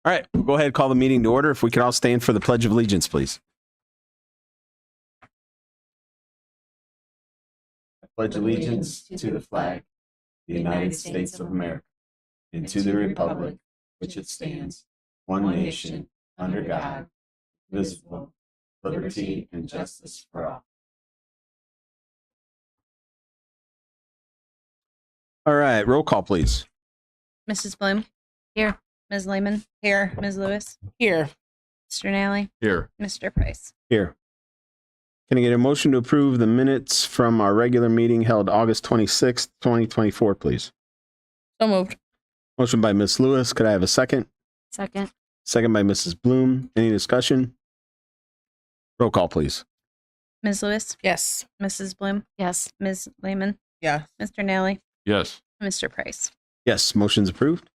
All right, we'll go ahead and call the meeting to order. If we could all stand for the Pledge of Allegiance, please. I pledge allegiance to the flag, the United States of America, and to the republic which it stands, one nation, under God, visible, liberty and justice for all. All right, roll call, please. Mrs. Bloom? Here. Ms. Lehman? Here. Ms. Lewis? Here. Mr. Nally? Here. Mr. Price? Here. Can I get a motion to approve the minutes from our regular meeting held August 26th, 2024, please? So moved. Motion by Ms. Lewis. Could I have a second? Second. Second by Mrs. Bloom. Any discussion? Roll call, please. Ms. Lewis? Yes. Mrs. Bloom? Yes. Ms. Lehman? Yeah. Mr. Nally? Yes. Mr. Price? Yes, motion's approved.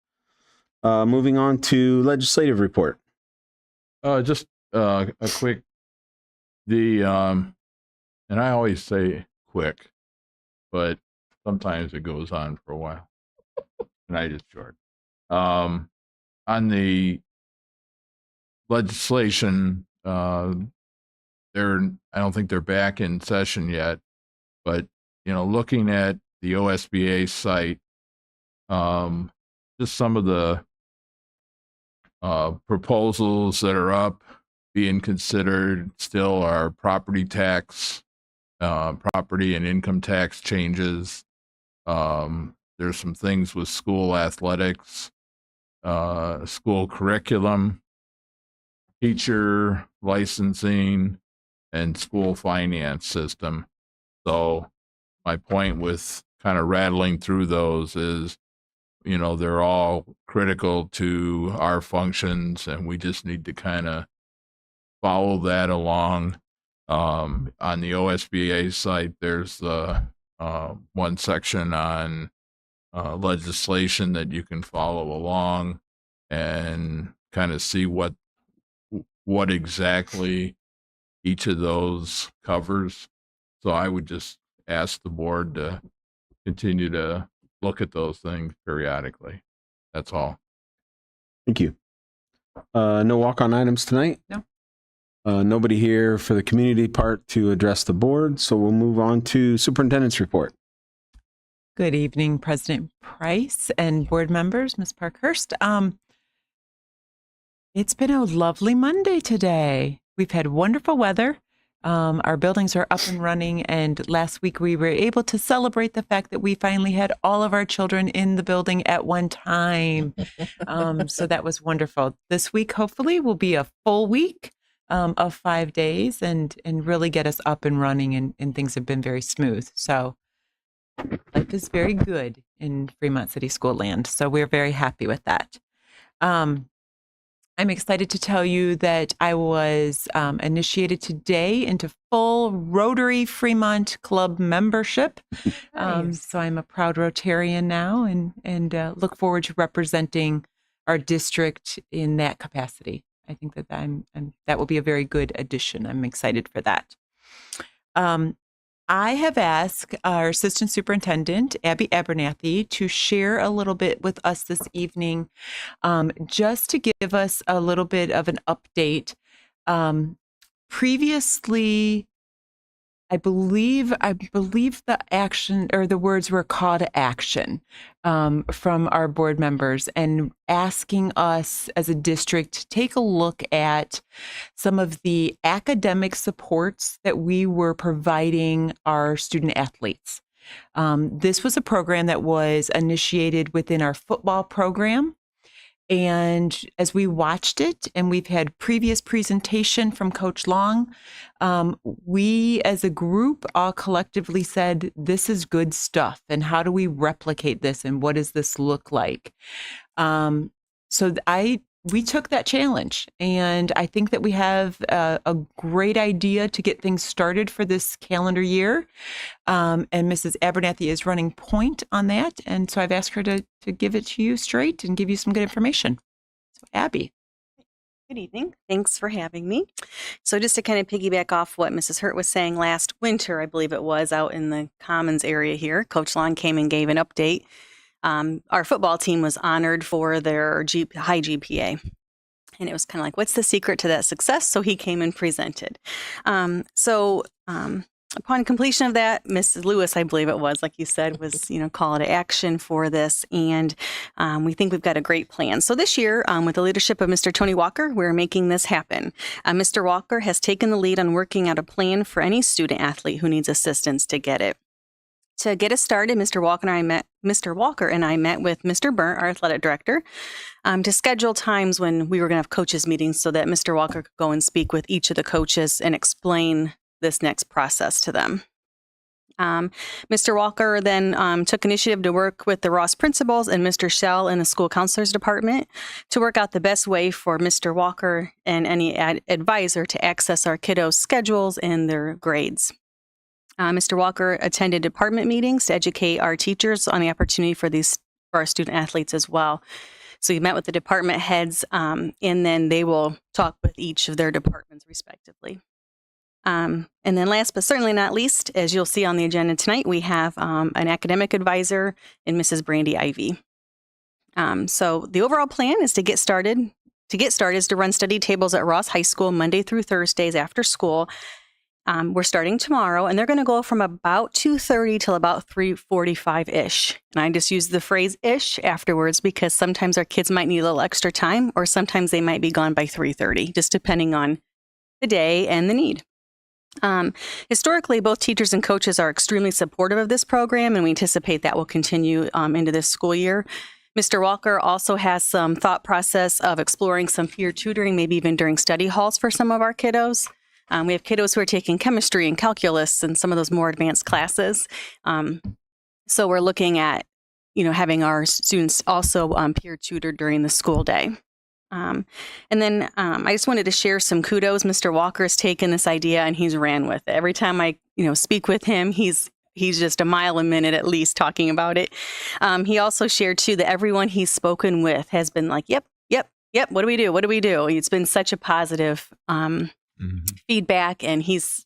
Moving on to legislative report. Just a quick, and I always say quick, but sometimes it goes on for a while. And I just short. On the legislation, I don't think they're back in session yet, but looking at the OSBA site, just some of the proposals that are up being considered still are property and income tax changes. There's some things with school athletics, school curriculum, teacher licensing, and school finance system. So my point with kind of rattling through those is, they're all critical to our functions, and we just need to kind of follow that along. On the OSBA site, there's the one section on legislation that you can follow along and kind of see what exactly each of those covers. So I would just ask the board to continue to look at those things periodically. That's all. Thank you. No walk-on items tonight? No. Nobody here for the community part to address the board, so we'll move on to superintendent's report. Good evening, President Price and board members, Ms. Parkhurst. It's been a lovely Monday today. We've had wonderful weather. Our buildings are up and running, and last week we were able to celebrate the fact that we finally had all of our children in the building at one time. So that was wonderful. This week, hopefully, will be a full week of 5 days and really get us up and running, and things have been very smooth. So life is very good in Fremont City School land. So we're very happy with that. I'm excited to tell you that I was initiated today into full Rotary Fremont Club membership. Nice. So I'm a proud Rotarian now, and look forward to representing our district in that capacity. I think that that will be a very good addition. I'm excited for that. I have asked our Assistant Superintendent, Abby Abernathy, to share a little bit with us this evening, just to give us a little bit of an update. Previously, I believe the action or the words were call to action from our board members and asking us as a district to take a look at some of the academic supports that we were providing our student athletes. This was a program that was initiated within our football program. And as we watched it, and we've had previous presentation from Coach Long, we as a group all collectively said, this is good stuff. And how do we replicate this? And what does this look like? We took that challenge, and I think that we have a great idea to get things started for this calendar year. And Mrs. Abernathy is running point on that. And so I've asked her to give it to you straight and give you some good information. So Abby. Good evening. Thanks for having me. So just to kind of piggyback off what Mrs. Hurt was saying last winter, I believe it was, out in the Commons area here, Coach Long came and gave an update. Our football team was honored for their high GPA. And it was kind of like, what's the secret to that success? So he came and presented. Upon completion of that, Mrs. Lewis, I believe it was, like you said, was, call to action for this. And we think we've got a great plan. So this year, with the leadership of Mr. Tony Walker, we're making this happen. Mr. Walker has taken the lead on working out a plan for any student athlete who needs assistance to get it. To get us started, Mr. Walker and I met with Mr. Burnt, our athletic director, to schedule times when we were going to have coaches meetings so that Mr. Walker could go and speak with each of the coaches and explain this next process to them. Mr. Walker then took initiative to work with the Ross principals and Mr. Shell in the school counselors department to work out the best way for Mr. Walker and any advisor to access our kiddos' schedules and their grades. Mr. Walker attended department meetings to educate our teachers on the opportunity for our student athletes as well. So he met with the department heads, and then they will talk with each of their departments respectively. And then last but certainly not least, as you'll see on the agenda tonight, we have an academic advisor in Mrs. Brandy Ivy. So the overall plan is to get started is to run study tables at Ross High School Monday through Thursdays after school. We're starting tomorrow, and they're going to go from about 2:30 till about 3:45-ish. And I just use the phrase "ish" afterwards because sometimes our kids might need a little extra time, or sometimes they might be gone by 3:30, just depending on the day and the need. Historically, both teachers and coaches are extremely supportive of this program, and we anticipate that will continue into this school year. Mr. Walker also has some thought process of exploring some peer tutoring, maybe even during study halls for some of our kiddos. We have kiddos who are taking chemistry and calculus and some of those more advanced classes. So we're looking at, having our students also peer tutored during the school day. And then I just wanted to share some kudos. Mr. Walker has taken this idea and he's ran with it. Every time I, speak with him, he's just a mile a minute at least talking about it. He also shared too that everyone he's spoken with has been like, yep. What do we do? What do we do? It's been such a positive feedback, and he's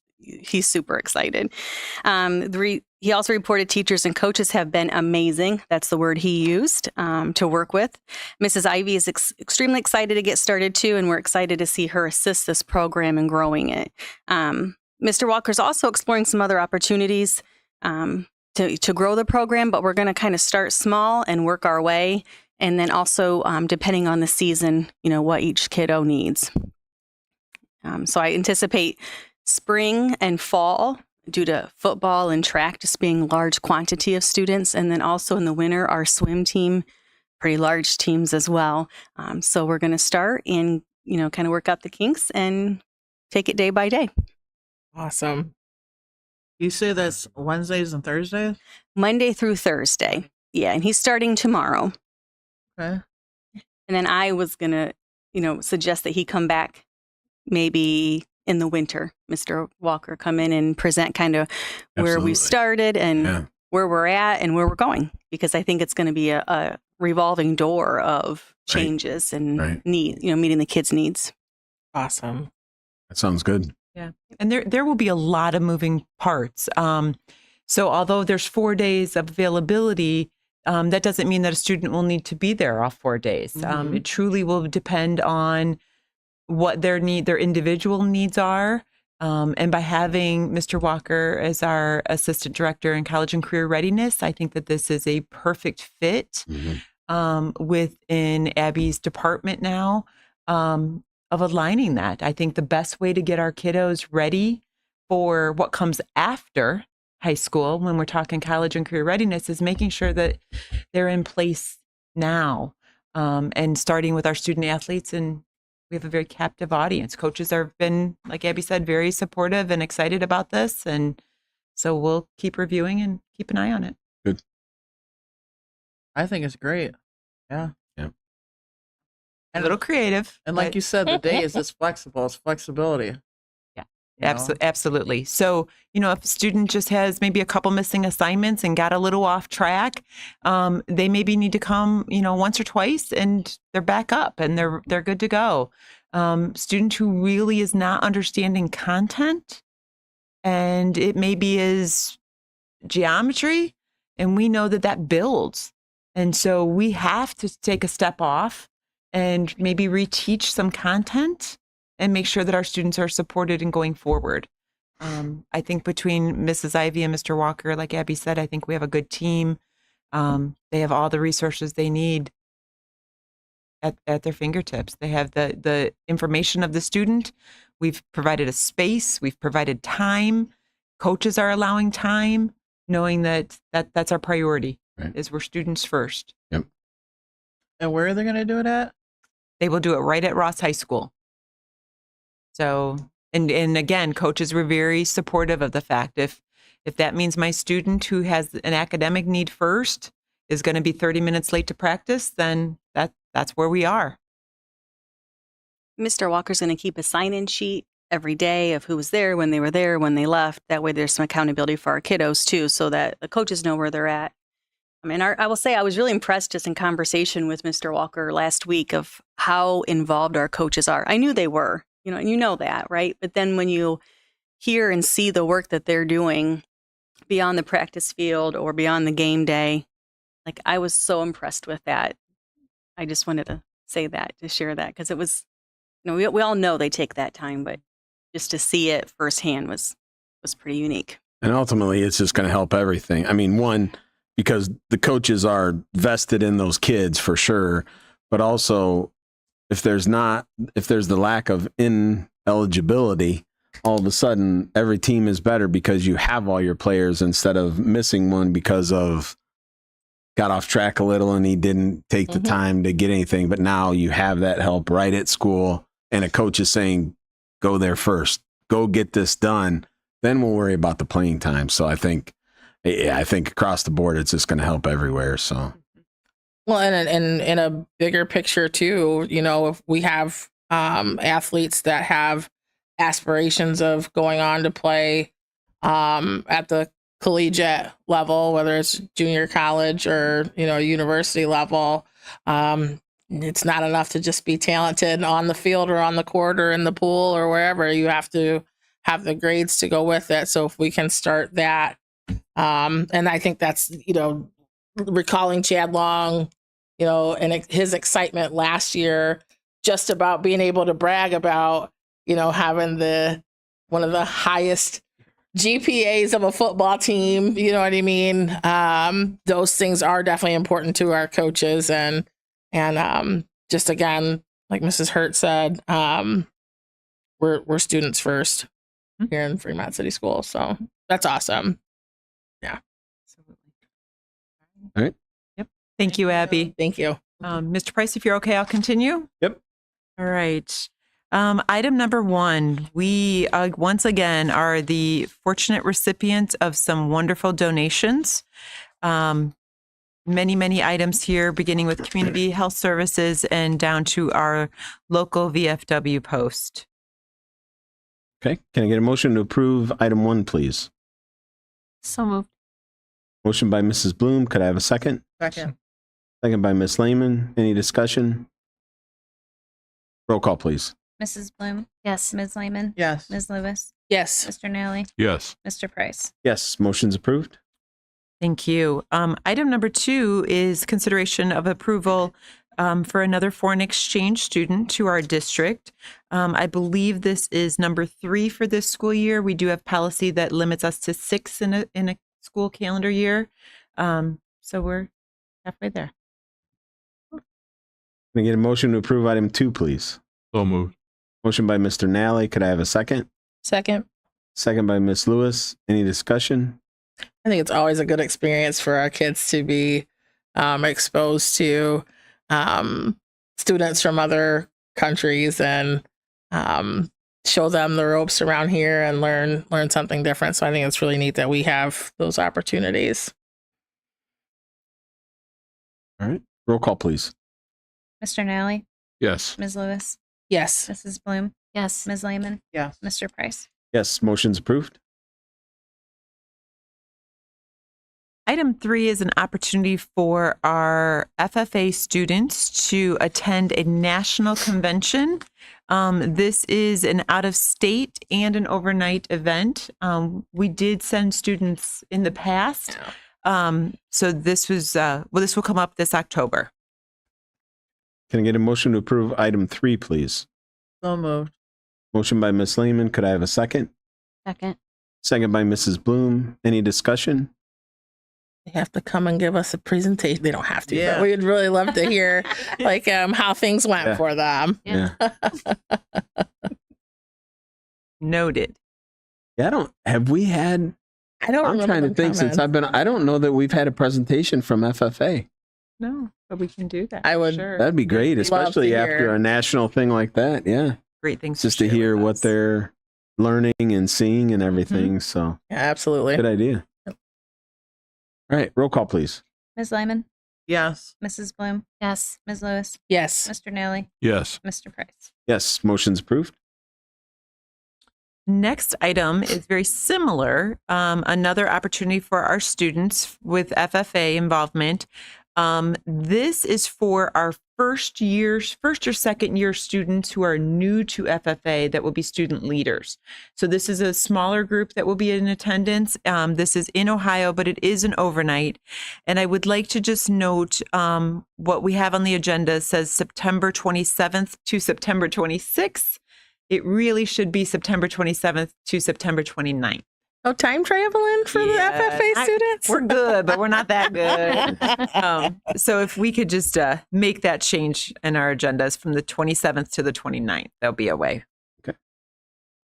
super excited. He also reported teachers and coaches have been amazing. That's the word he used to work with. Mrs. Ivy is extremely excited to get started too, and we're excited to see her assist this program in growing it. Mr. Walker's also exploring some other opportunities to grow the program, but we're going to kind of start small and work our way. And then also, depending on the season, what each kiddo needs. So I anticipate spring and fall, due to football and track just being large quantity of students. And then also in the winter, our swim team, pretty large teams as well. So we're going to start and, kind of work out the kinks and take it day by day. Awesome. You say that's Wednesdays and Thursdays? Monday through Thursday. Yeah. And he's starting tomorrow. Okay. And then I was going to, suggest that he come back maybe in the winter, Mr. Walker, come in and present kind of where we started and where we're at and where we're going, because I think it's going to be a revolving door of changes and need, meeting the kids' needs. Awesome. That sounds good. Yeah. And there will be a lot of moving parts. So although there's 4 days of availability, that doesn't mean that a student will need to be there all 4 days. It truly will depend on what their individual needs are. And by having Mr. Walker as our assistant director in college and career readiness, I think that this is a perfect fit within Abby's department now of aligning that. I think the best way to get our kiddos ready for what comes after high school, when we're talking college and career readiness, is making sure that they're in place now, and starting with our student athletes. And we have a very captive audience. Coaches have been, like Abby said, very supportive and excited about this. And so we'll keep reviewing and keep an eye on it. Good. I think it's great. Yeah. Yeah. A little creative. And like you said, the day is just flexible. It's flexibility. Absolutely. So, if a student just has maybe a couple missing assignments and got a little off track, they maybe need to come, once or twice, and they're back up and they're good to go. Student who really is not understanding content, and it maybe is geometry, and we know that builds. And so we have to take a step off and maybe reteach some content and make sure that our students are supported in going forward. I think between Mrs. Ivy and Mr. Walker, like Abby said, I think we have a good team. They have all the resources they need at their fingertips. They have the information of the student. We've provided a space. We've provided time. Coaches are allowing time, knowing that's our priority, Right. is we're students first. Yep. And where are they going to do it at? They will do it right at Ross High School. So, and again, coaches were very supportive of the fact if that means my student who has an academic need first is going to be 30 minutes late to practice, then that's where we are. Mr. Walker's going to keep a sign-in sheet every day of who was there, when they were there, when they left. That way there's some accountability for our kiddos too, so that the coaches know where they're at. I mean, I will say I was really impressed just in conversation with Mr. Walker last week of how involved our coaches are. I knew they were, and you know that, right? But then when you hear and see the work that they're doing beyond the practice field or beyond the game day, like I was so impressed with that. I just wanted to say that, to share that, because it was, we all know they take that time, but just to see it firsthand was pretty unique. And ultimately, it's just going to help everything. I mean, one, because the coaches are vested in those kids for sure, but also if there's the lack of ineligibility, all of a sudden every team is better because you have all your players instead of missing one because of got off track a little and he didn't take the time to get anything. But now you have that help right at school, and a coach is saying, go there first, go get this done. Then we'll worry about the playing time. So I think across the board, it's just going to help everywhere. So, well, and in a bigger picture too, if we have athletes that have aspirations of going on to play at the collegiate level, whether it's junior college or university level, it's not enough to just be talented on the field or on the court or in the pool or wherever. You have to have the grades to go with it. So if we can start that, and I think that's recalling Chad Long, and his excitement last year just about being able to brag about having one of the highest GPAs of a football team, you know what I mean? Those things are definitely important to our coaches, and just again, like Mrs. Hurt said, we're students first here in Fremont City Schools, so that's awesome. Yeah. all right. Yep. Thank you, Abby. Thank you. Mr. Price, if you're okay, I'll continue. Yep. All right. Item number 1, we once again are the fortunate recipients of some wonderful donations. Many, many items here, beginning with community health services and down to our local VFW post. Okay. Can I get a motion to approve item 1, please? So moved. Motion by Mrs. Bloom. Could I have a second? Second. Second by Ms. Lehman. Any discussion? Roll call, please. Mrs. Bloom? Yes. Ms. Lehman? Yes. Ms. Lewis? Yes. Mr. Nally? Yes. Mr. Price? Yes, motion's approved. Thank you. Item number 2 is consideration of approval for another foreign exchange student to our district. I believe this is number 3 for this school year. We do have policy that limits us to 6 in a school calendar year. So we're halfway there. Can I get a motion to approve item 2, please? So moved. Motion by Mr. Nally. Could I have a second? Second. Second by Ms. Lewis. Any discussion? I think it's always a good experience for our kids to be exposed to students from other countries and show them the ropes around here and learn something different. So I think it's really neat that we have those opportunities. All right. Roll call, please. Mr. Nally? Yes. Ms. Lewis? Yes. Mrs. Bloom? Yes. Ms. Lehman? Yes. Mr. Price? Yes, motion's approved. Item 3 is an opportunity for our FFA students to attend a national convention. This is an out-of-state and an overnight event. We did send students in the past. So this was, this will come up this October. Can I get a motion to approve item 3, please? So moved. Motion by Ms. Lehman. Could I have a second? Second. Second by Mrs. Bloom. Any discussion? They have to come and give us a presentation. They don't have to, Yeah. but we'd really love to hear like how things went Yeah. for them. Yeah. Noted. Yeah, have we had, I don't I'm remember trying to them think since coming. I don't know that we've had a presentation from FFA. No, but we can do that. I would- Sure. That'd be great, We'd love to especially after hear. a national thing like that. Yeah. Great things. Just to share hear with what us. they're learning and seeing and everything. So Yeah, absolutely. good idea. All right. Roll call, please. Ms. Lyman, Yes. Mrs. Bloom. Yes. Ms. Lewis, Yes. Mr. Nally, Yes. Mr. Price. Yes. Motion's approved. Next item is very similar. Another opportunity for our students with FFA involvement. This is for our first or second year students who are new to FFA that will be student leaders. So this is a smaller group that will be in attendance. This is in Ohio, but it is an overnight. And I would like to just note what we have on the agenda says September 27th to September 26th. It really should be September 27th to September 29th. Oh, time traveling for the FFA students? We're good, but we're not that good. So if we could just make that change in our agendas from the 27th to the 29th, that'll be a way. Can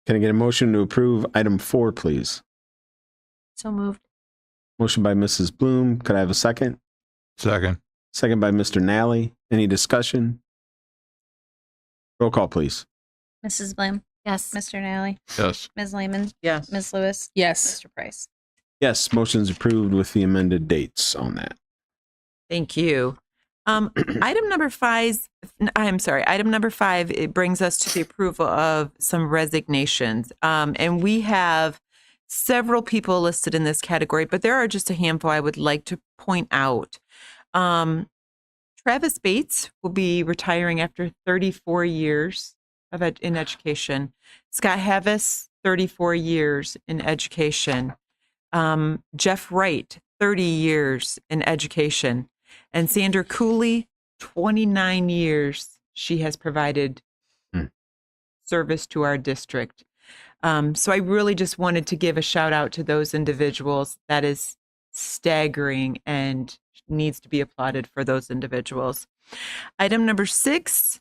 I get a motion to approve item 4, please? So moved. Motion by Mrs. Bloom. Could I have a second? Second. Second by Mr. Nally. Any discussion? Roll call, please. Mrs. Bloom. Yes. Mr. Nally, Yes. Ms. Lyman, Yes. Ms. Lewis, Yes. Mr. Price. Yes, motion's approved with the amended dates on that. Thank you. Item number 5, it brings us to the approval of some resignations. And we have several people listed in this category, but there are just a handful I would like to point out. Travis Bates will be retiring after 34 years in education. Scott Havis, 34 years in education. Jeff Wright, 30 years in education. And Sandra Cooley, 29 years she has provided service to our district. So I really just wanted to give a shout out to those individuals. That is staggering and needs to be applauded for those individuals. Item number 6,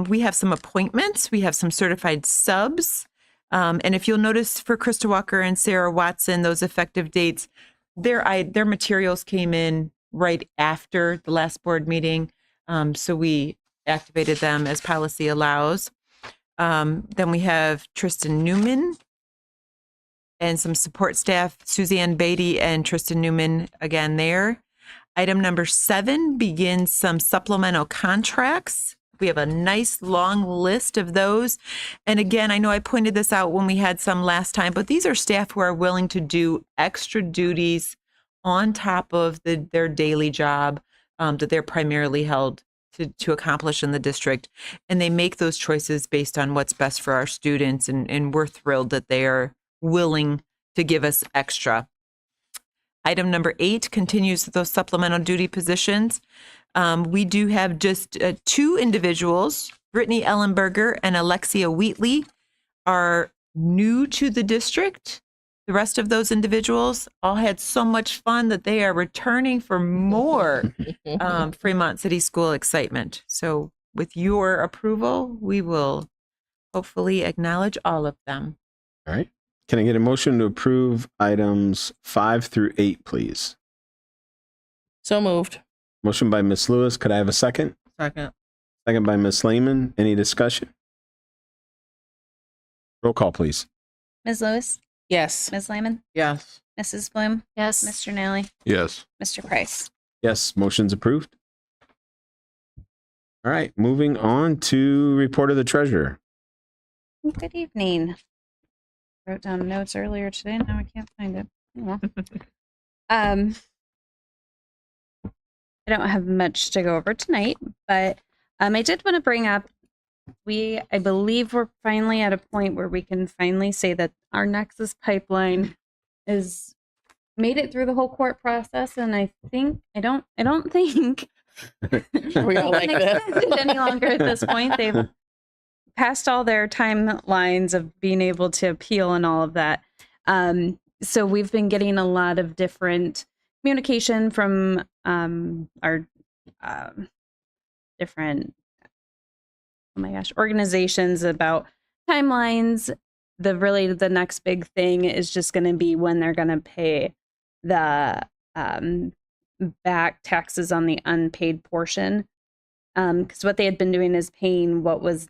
we have some appointments. We have some certified subs. And if you'll notice for Krista Walker and Sarah Watson, those effective dates, their materials came in right after the last board meeting. So we activated them as policy allows. Then we have Tristan Newman and some support staff, Suzanne Beatty and Tristan Newman again there. Item number 7 begins some supplemental contracts. We have a nice long list of those. And again, I know I pointed this out when we had some last time, but these are staff who are willing to do extra duties on top of their daily job that they're primarily held to accomplish in the district. And they make those choices based on what's best for our students. And we're thrilled that they are willing to give us extra. Item number 8 continues those supplemental duty positions. We do have just 2 individuals, Brittany Ellenberger and Alexia Wheatley, are new to the district. The rest of those individuals all had so much fun that they are returning for more Fremont City School excitement. So with your approval, we will hopefully acknowledge all of them. All right. Can I get a motion to approve items 5 through 8, please? So moved. Motion by Ms. Lewis. Could I have a second? Second. Second by Ms. Lehman. Any discussion? Roll call, please. Ms. Lewis, Yes. Ms. Lyman, Yes. Mrs. Bloom. Yes. Mr. Nally, Yes. Mr. Price. Yes, motion's approved. All right, moving on to report of the treasurer. Good evening. Wrote down notes earlier today. Now I can't find it. Oh, well. I don't have much to go over tonight, but I did want to bring up I believe we're finally at a point where we can finally say that our Nexus pipeline is made it through the whole court process, and I don't think We all like Not this. extended any longer at this point. They've passed all their timelines of being able to appeal and all of that. So we've been getting a lot of different communication from our different, oh my gosh, organizations about timelines. The next big thing is just going to be when they're going to pay the back taxes on the unpaid portion. Because what they had been doing is paying what was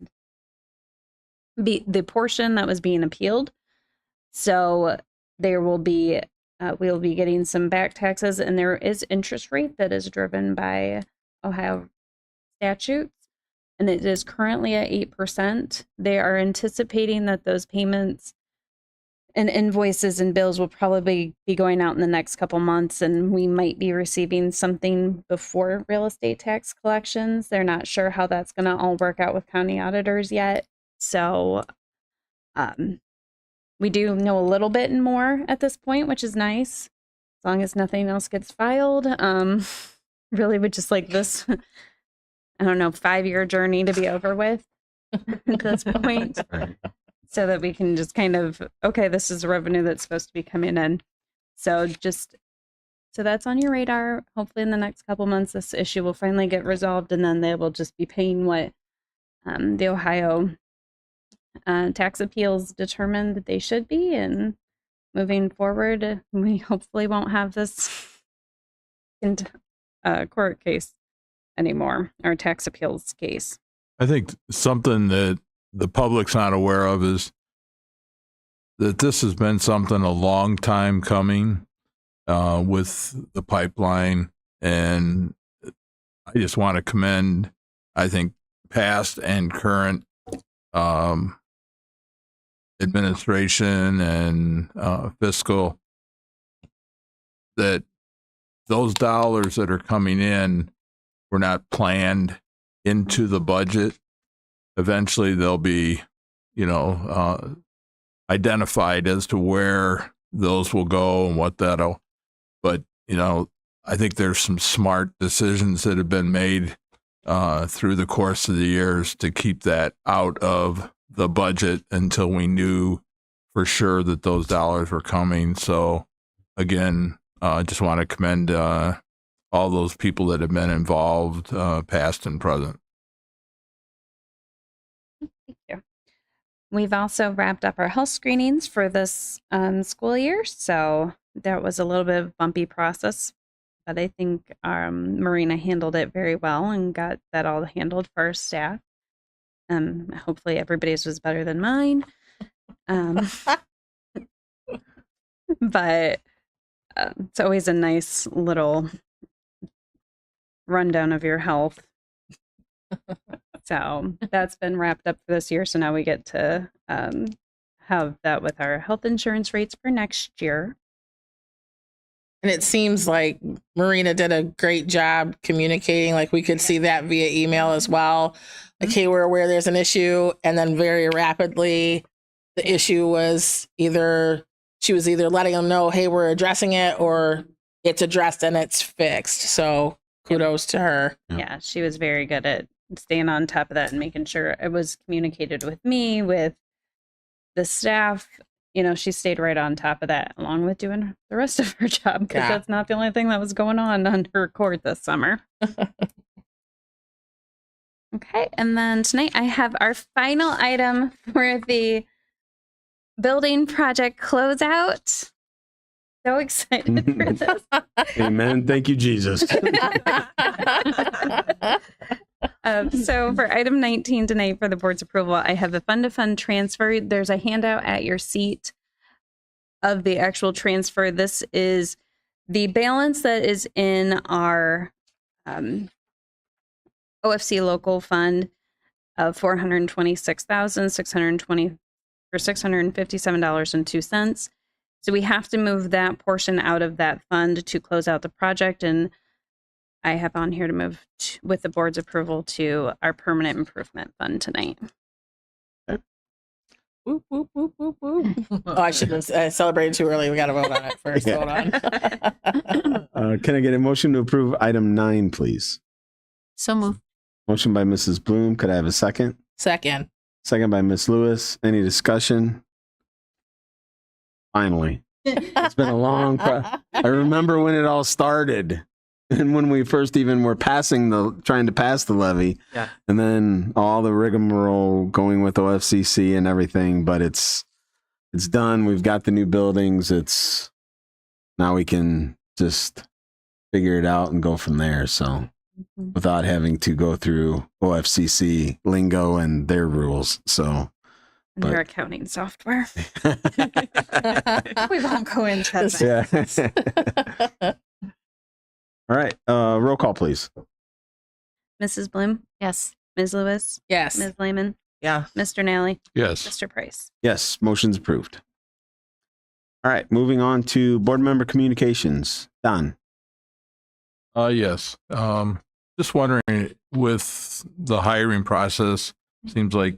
the portion that was being appealed. So there will be we'll be getting some back taxes, and there is interest rate that is driven by Ohio statutes, and it is currently at 8%. They are anticipating that those payments and invoices and bills will probably be going out in the next couple months, and we might be receiving something before real estate tax collections. They're not sure how that's going to all work out with county auditors yet. So we do know a little bit more at this point, which is nice, as long as nothing else gets filed. Really would just like this, I don't know, 5-year journey to be over with at this point. So that we can just kind of, okay, this is revenue that's supposed to be coming in. So that's on your radar. Hopefully in the next couple months, this issue will finally get resolved, and then they will just be paying what the Ohio tax appeals determined that they should be. And moving forward, we hopefully won't have this court case anymore, our tax appeals case. I think something that the public's not aware of is that this has been something a long time coming with the pipeline. And I just want to commend, I think, past and current administration and fiscal, that those dollars that are coming in were not planned into the budget. Eventually they'll be, identified as to where those will go and what that'll, but, I think there's some smart decisions that have been made through the course of the years to keep that out of the budget until we knew for sure that those dollars were coming. So again, I just want to commend all those people that have been involved, past and present. Thank you. We've also wrapped up our health screenings for this school year. So that was a little bit of a bumpy process, but I think Marina handled it very well and got that all handled for our staff. Hopefully everybody's was better than mine. But it's always a nice little rundown of your health. So that's been wrapped up for this year. So now we get to have that with our health insurance rates for next year. And it seems like Marina did a great job communicating. Like we could see that via email as well. Like, hey, we're aware there's an issue. And then very rapidly, the issue was she was either letting them know, hey, we're addressing it, or it's addressed and it's fixed. So kudos to her. Yeah, she was very good at staying on top of that and making sure it was communicated with me, with the staff. She stayed right on top of that, along with doing the rest of her job, because that's not the only thing that was going on her court this summer. Okay, and then tonight I have our final item for the building project closeout. So excited for this. Amen. Thank you, Jesus. So for item 19 tonight for the board's approval, I have a fund-to-fund transfer. There's a handout at your seat of the actual transfer. This is the balance that is in our OFC local fund of $426,657.02. So we have to move that portion out of that fund to close out the project, and I have on here to move with the board's approval to our permanent improvement fund tonight. Whoop, whoop, whoop, whoop, whoop. Oh, I shouldn't have celebrated too early. We got to vote on it first. Yeah. Hold on. Can I get a motion to approve item 9, please? So moved. Motion by Mrs. Bloom. Could I have a second? Second. Second by Miss Lewis. Any discussion? Finally. It's been a long I remember when it all started and when we first even were trying to pass the levy. Yeah. And then all the rigmarole going with OFCC and everything, but it's done. We've got the new buildings. Now we can just figure it out and go from there. So without having to go through OFCC lingo and their rules. So And their accounting software. We won't go into that. yeah. All right. Roll call, please. Mrs. Bloom, Yes. Ms. Lewis, Yes. Ms. Lehman, Yeah. Mr. Nally, Yes. Mr. Price. Yes, motion's approved. All right, moving on to board member communications. Don. Yes. Just wondering, with the hiring process, seems like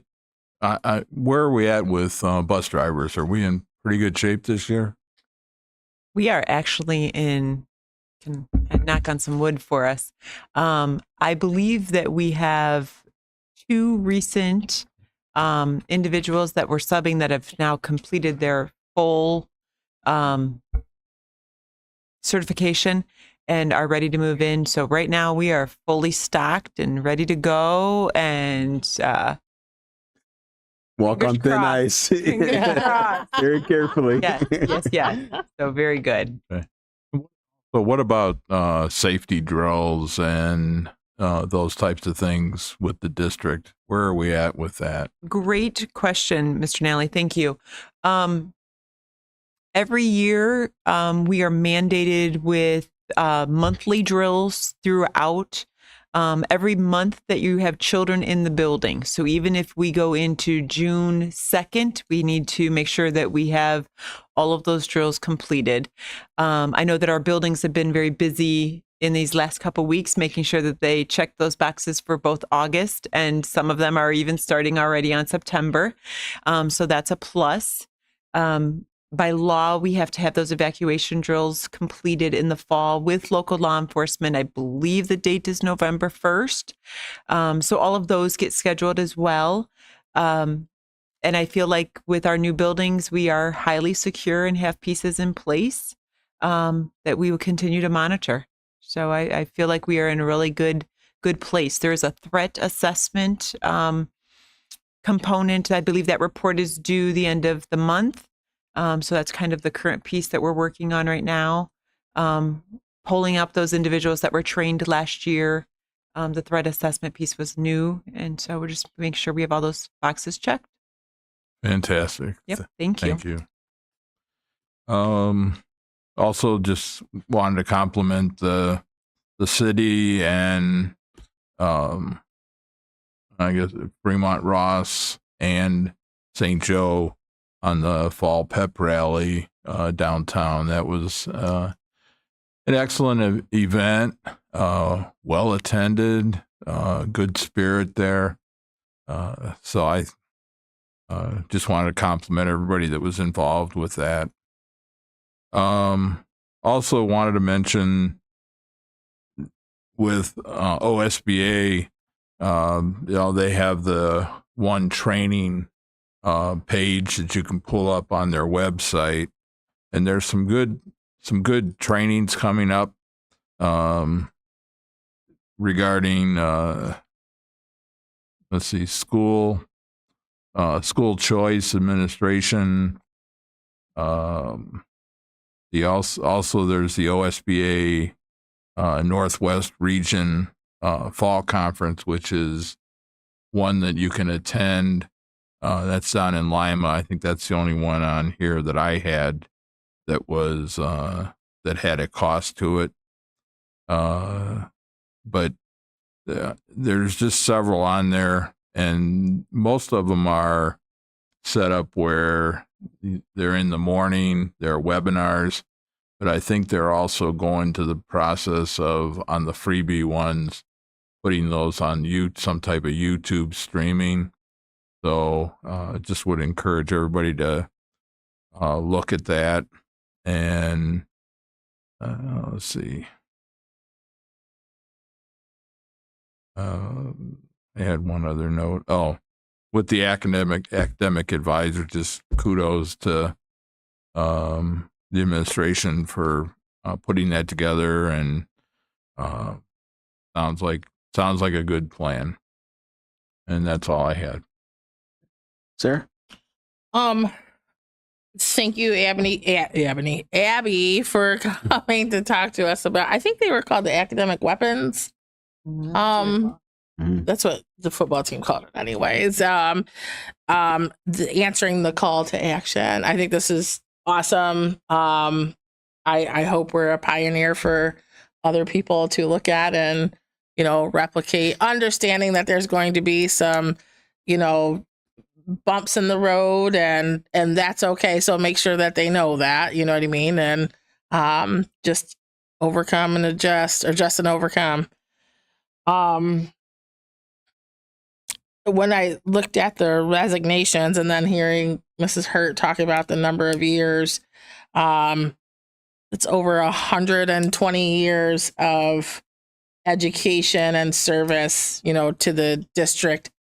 where are we at with bus drivers? Are we in pretty good shape this year? We are actually can knock on some wood for us. I believe that we have 2 recent individuals that were subbing that have now completed their full certification and are ready to move in. So right now we are fully stocked and ready to go. And Walk on Fingers thin crossed. ice. Fingers crossed. Very carefully. yes. So very good. So what about safety drills and those types of things with the district? Where are we at with that? Great question, Mr. Nally. Thank you. Every year, we are mandated with monthly drills throughout every month that you have children in the building. So even if we go into June 2nd, we need to make sure that we have all of those drills completed. I know that our buildings have been very busy in these last couple weeks, making sure that they check those boxes for both August, and some of them are even starting already on September. So that's a plus. By law, we have to have those evacuation drills completed in the fall with local law enforcement. I believe the date is November 1st. So all of those get scheduled as well. And I feel like with our new buildings, we are highly secure and have pieces in place that we will continue to monitor. So I feel like we are in a really good place. There is a threat assessment component. I believe that report is due the end of the month. So that's kind of the current piece that we're working on right now. Pulling up those individuals that were trained last year. The threat assessment piece was new. And so we're just making sure we have all those boxes checked. Fantastic. Yep. Thank you. Thank you. Also, just wanted to compliment the city and I guess Fremont Ross and St. Joe on the fall pep rally downtown. That was an excellent event, well attended, good spirit there. So I just wanted to compliment everybody that was involved with that. Also wanted to mention with OSBA, they have the one training page that you can pull up on their website, and there's some good trainings coming up regarding school choice administration. Also there's the OSBA Northwest Region Fall Conference, which is one that you can attend. That's down in Lima. I think that's the only one on here that I had that was that had a cost to it. But there's just several on there, and most of them are set up where they're in the morning. They're webinars, but I think they're also going to the process of, on the freebie ones, putting those on some type of YouTube streaming. So just would encourage everybody to look at that. And let's see. I had one other note. Oh, with the academic advisor, just kudos to the administration for putting that together, and sounds like a good plan. And that's all I had. Sarah? Thank you, Abby, for coming to talk to us about. I think they were called the academic weapons. That's what the football team called it, anyways. Answering the call to action. I think this is awesome. I hope we're a pioneer for other people to look at and, replicate, understanding that there's going to be some, bumps in the road, and that's okay. So make sure that they know that, you know what I mean? And just overcome and adjust and overcome. When I looked at the resignations and then hearing Mrs. Hurt talk about the number of years, it's over 120 years of education and service, to the district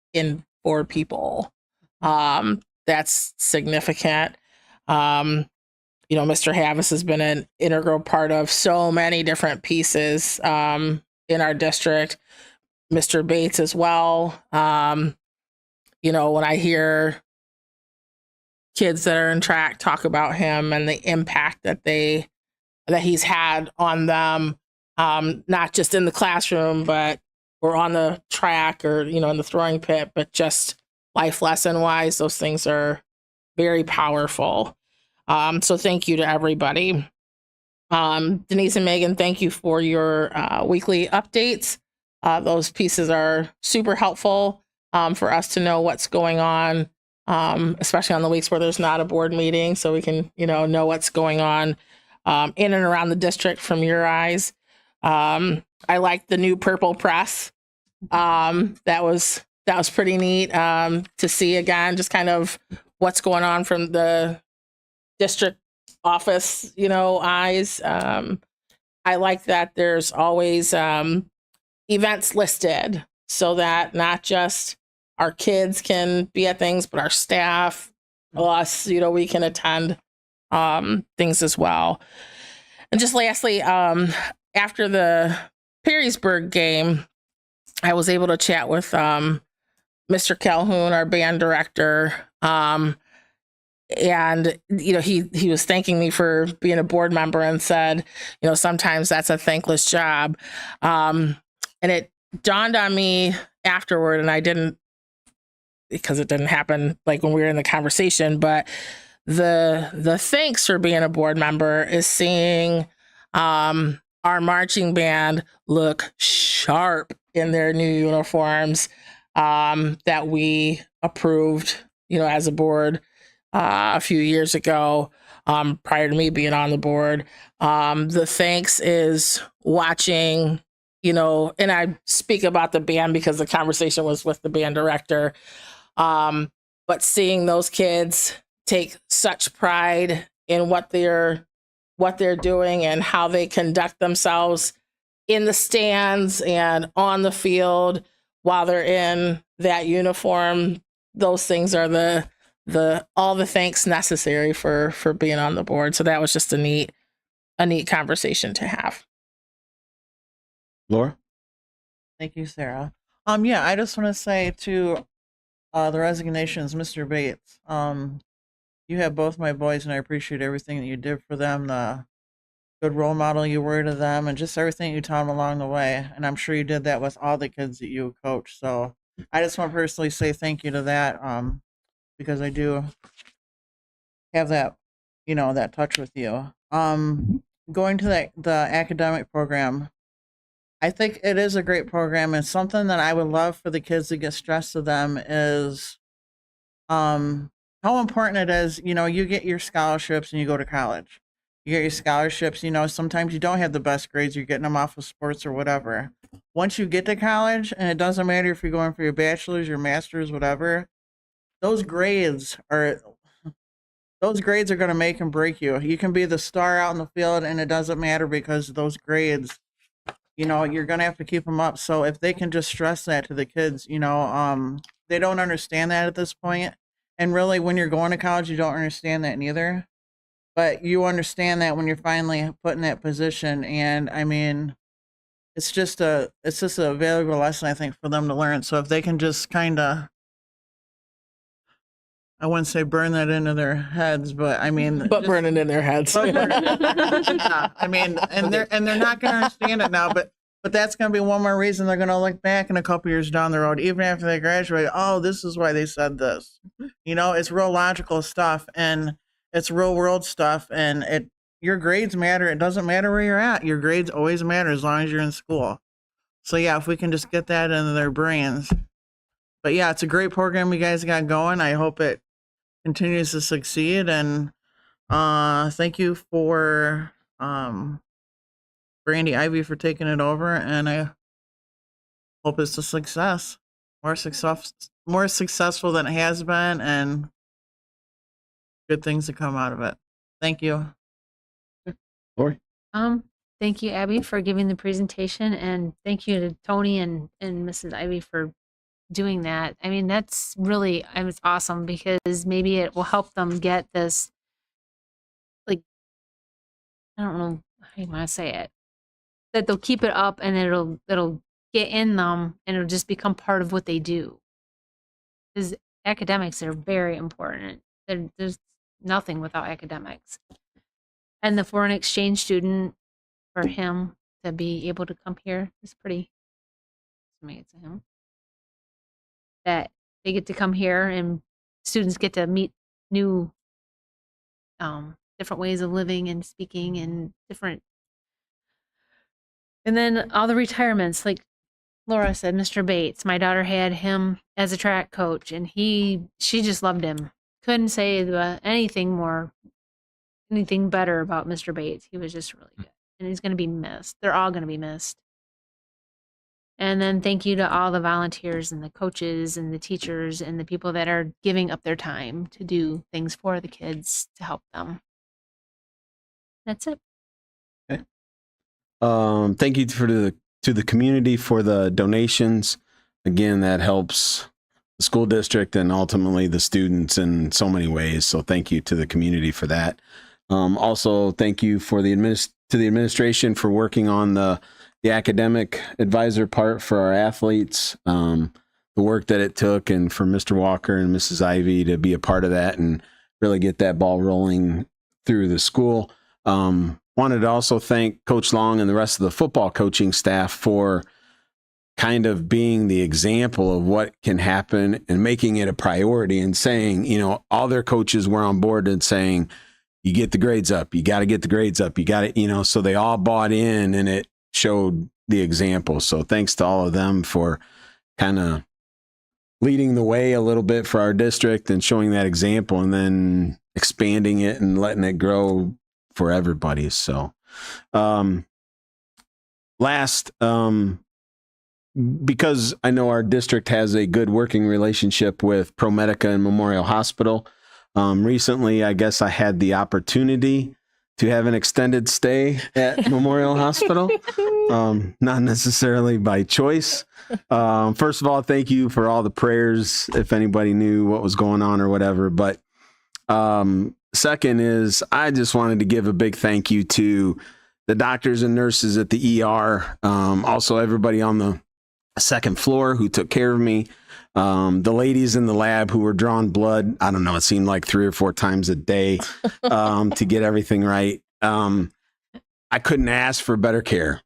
for people. That's significant. Mr. Havas has been an integral part of so many different pieces in our district. Mr. Bates as well. When I hear kids that are in track talk about him and the impact that he's had on them, not just in the classroom, but or on the track or, in the throwing pit, but just life lesson wise, those things are very powerful. So thank you to everybody. Denise and Megan, thank you for your weekly updates. Those pieces are super helpful for us to know what's going on, especially on the weeks where there's not a board meeting, so we can, know what's going on in and around the district from your eyes. I like the new purple press. That was pretty neat to see again, just kind of what's going on from the district office, eyes. I like that there's always events listed so that not just our kids can be at things, but our staff, us, we can attend things as well. And just lastly, after the Perrysburg game, I was able to chat with Mr. Calhoun, our band director, and he was thanking me for being a board member and said, sometimes that's a thankless job. And it dawned on me afterward, and I didn't, because it didn't happen like when we were in the conversation, but the thanks for being a board member is seeing our marching band look sharp in their new uniforms that we approved, as a board a few years ago, prior to me being on the board. The thanks is watching, and I speak about the band because the conversation was with the band director, but seeing those kids take such pride in what they're doing and how they conduct themselves in the stands and on the field while they're in that uniform, those things are all the thanks necessary for being on the board. So that was just a neat conversation to have. Laura? Thank you, Sarah. Yeah, I just want to say to the resignations, Mr. Bates, you have both my boys, and I appreciate everything that you did for them, the good role model you were to them, and just everything you taught them along the way. And I'm sure you did that with all the kids that you coached. So I just want to personally say thank you to that, because I do have that, that touch with you. Going to the academic program, I think it is a great program, and something that I would love for the kids to get stressed to them is how important it is. You get your scholarships and you go to college. You get your scholarships, sometimes you don't have the best grades, you're getting them off of sports or whatever. Once you get to college, and it doesn't matter if you're going for your bachelor's, your master's, whatever, those grades are going to make and break you. You can be the star out in the field, and it doesn't matter because those grades, you know, you're going to have to keep them up. So if they can just stress that to the kids, you know, they don't understand that at this point. And really, when you're going to college, you don't understand that neither. But you understand that when you're finally put in that position. And I mean, it's just a valuable lesson, I think, for them to learn. So if they can just kind of, I wouldn't say burn that into their heads, but I mean, But burning in their heads. yeah, I mean, and they're not going to understand it now, but that's going to be one more reason they're going to look back in a couple years down the road, even after they graduate. Oh, this is why they said this. You know, it's real logical stuff and it's real world stuff, and your grades matter. It doesn't matter where you're at. Your grades always matter as long as you're in school. So yeah, if we can just get that into their brains. But yeah, it's a great program you guys got going. I hope it continues to succeed, and thank you for Brandy Ivy for taking it over, and I hope it's a success, more successful than it has been, and good things to come out of it. Thank you. Lori? Thank you, Abby, for giving the presentation, and thank you to Tony and Mrs. Ivy for doing that. I mean, that's really, it's awesome because maybe it will help them get this, like, I don't know how you want to say it, that they'll keep it up and it'll get in them and it'll just become part of what they do. Because academics are very important. There's nothing without academics. And the foreign exchange student, for him to be able to come here is pretty amazing. Him. That they get to come here and students get to meet new different ways of living and speaking and different. And then all the retirements, like Laura said, Mr. Bates, my daughter had him as a track coach and she just loved him. Couldn't say anything better about Mr. Bates. He was just really good. And he's going to be missed. They're all going to be missed. And then thank you to all the volunteers and the coaches and the teachers and the people that are giving up their time to do things for the kids to help them. That's it. Okay. Thank you to the community for the donations. Again, that helps the school district and ultimately the students in so many ways. So thank you to the community for that. Also, thank you for the administration for working on the academic advisor part for our athletes, the work that it took, and for Mr. Walker and Mrs. Ivy to be a part of that and really get that ball rolling through the school. Wanted to also thank Coach Long and the rest of the football coaching staff for kind of being the example of what can happen and making it a priority and saying, you know, all their coaches were on board and saying, you get the grades up, you got to get the grades up, you got to, you know, so they all bought in and it showed the example. So thanks to all of them for kind of leading the way a little bit for our district and showing that example and then expanding it and letting it grow for everybody. So last, because I know our district has a good working relationship with ProMedica and Memorial Hospital, recently, I guess I had the opportunity to have an extended stay at Memorial Hospital, not necessarily by choice. First of all, thank you for all the prayers, if anybody knew what was going on or whatever. But second is, I just wanted to give a big thank you to the doctors and nurses at the ER, also everybody on the second floor who took care of me. The ladies in the lab who were drawing blood, I don't know, it seemed like 3 or 4 times a day to get everything right. I couldn't ask for better care.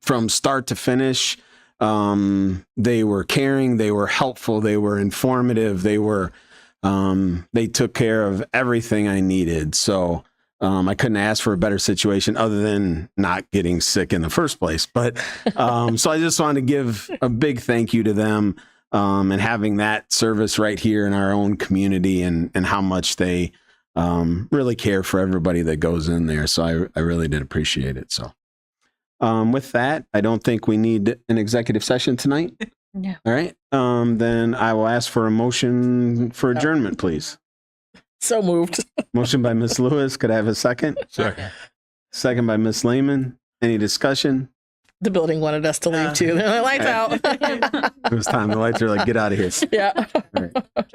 From start to finish, they were caring, they were helpful, they were informative, they took care of everything I needed. So I couldn't ask for a better situation other than not getting sick in the first place. But so I just wanted to give a big thank you to them and having that service right here in our own community and how much they really care for everybody that goes in there. So I really did appreciate it. So with that, I don't think we need an executive session tonight. No. All right. Then I will ask for a motion for adjournment, please. So moved. Motion by Ms. Lewis. Could I have a second? Second. Second by Ms. Lehman. Any discussion? the building wanted us to leave too. They're like, lights out. It was time. The lights are like, get out of here. Yeah.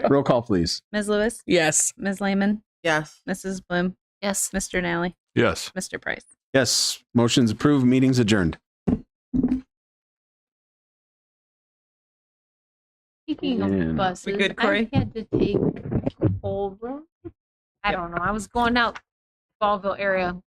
Roll call, please. Ms. Lewis, Yes. Ms. Lehman, Yes. Mrs. Bloom, Yes. Mr. Nally, Yes. Mr. Price. Yes. Motion's approved. Meeting's adjourned. Speaking Man. of buses, We good, Corey? I had to take Old Road. I don't know. I was going out Ballville area